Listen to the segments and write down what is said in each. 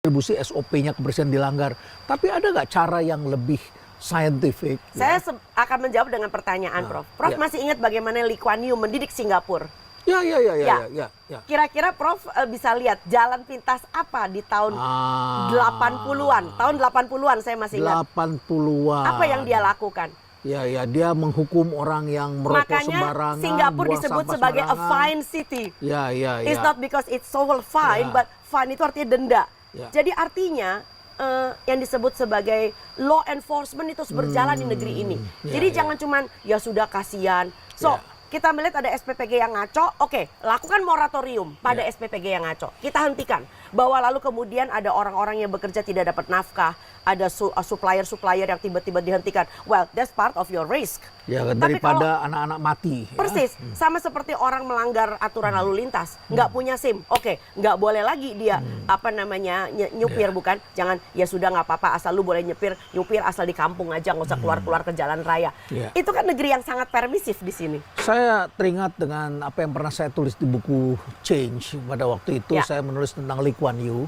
distribusi SOP-nya kebersihan dilanggar. Tapi ada nggak cara yang lebih scientific? Saya akan menjawab dengan pertanyaan, Prof. Prof masih ingat bagaimana Lee Kuan Yew mendidik Singapura? Ya. Kira-kira Prof bisa lihat jalan pintas apa di tahun 80-an? Tahun 80-an saya masih ingat. 80-an. Apa yang dia lakukan? Ya, dia menghukum orang yang merokok sembarangan. Makanya Singapura disebut sebagai a fine city. Ya. It's not because it's so fine, but fine itu artinya denda. Jadi artinya yang disebut sebagai law enforcement itu harus berjalan di negeri ini. Jadi jangan cuman ya sudah kasihan. So kita melihat ada SPPG yang ngaco, oke, lakukan moratorium pada SPPG yang ngaco. Kita hentikan. Bahwa lalu kemudian ada orang-orang yang bekerja tidak dapat nafkah, ada supplier-supplier yang tiba-tiba dihentikan. Well, that's part of your risk. Ya, daripada anak-anak mati. Persis, sama seperti orang melanggar aturan lalu lintas, nggak punya SIM. Oke, nggak boleh lagi dia nyupir, bukan? Jangan, ya sudah nggak apa-apa, asal lu boleh nyupir asal di kampung aja, nggak usah keluar-keluar ke jalan raya. Itu kan negeri yang sangat permisif di sini. Saya teringat dengan apa yang pernah saya tulis di buku Change pada waktu itu. Saya menulis tentang Lee Kuan Yew.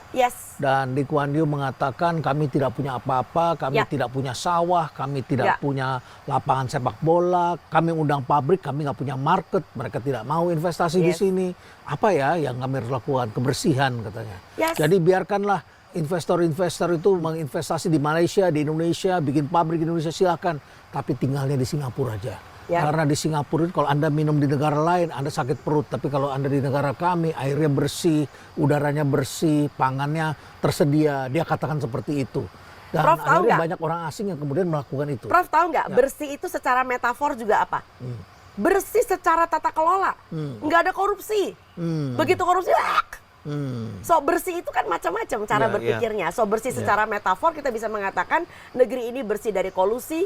Dan Lee Kuan Yew mengatakan kami tidak punya apa-apa, kami tidak punya sawah, kami tidak punya lapangan sepak bola, kami undang pabrik, kami nggak punya market, mereka tidak mau investasi di sini. Apa ya yang kami harus lakukan? Kebersihan katanya. Jadi biarkanlah investor-investor itu menginvestasi di Malaysia, di Indonesia, bikin pabrik di Indonesia, silakan. Tapi tinggalnya di Singapura aja. Karena di Singapura itu kalau Anda minum di negara lain, Anda sakit perut. Tapi kalau Anda di negara kami, airnya bersih, udaranya bersih, pangannya tersedia. Dia katakan seperti itu. Dan Prof, akhirnya banyak orang asing yang kemudian melakukan itu. Prof tahu nggak, bersih itu secara metafor juga apa? Bersih secara tata kelola. Nggak ada korupsi. Begitu korupsi, so bersih itu kan macam-macam cara berpikirnya. So bersih secara metafor kita bisa mengatakan negeri ini bersih dari kolusi,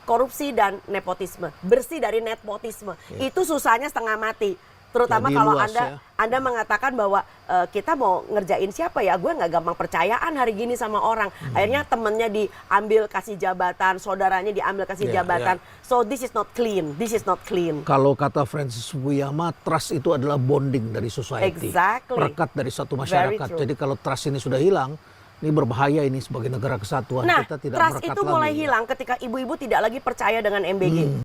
korupsi dan nepotisme. Bersih dari nepotisme. Itu susahnya setengah mati. Terutama kalau Anda mengatakan bahwa kita mau ngerjain siapa ya, gue nggak gampang percayaan hari gini sama orang. Akhirnya temennya diambil kasih jabatan, saudaranya diambil kasih jabatan. So this is not clean, this is not clean. Kalau kata Francis Fukuyama, trust itu adalah bonding dari society. Perekat dari suatu masyarakat. Jadi kalau trust ini sudah hilang, ini berbahaya ini sebagai negara kesatuan. Nah, kita tidak trust itu mulai hilang ketika ibu-ibu tidak lagi percaya dengan MBG.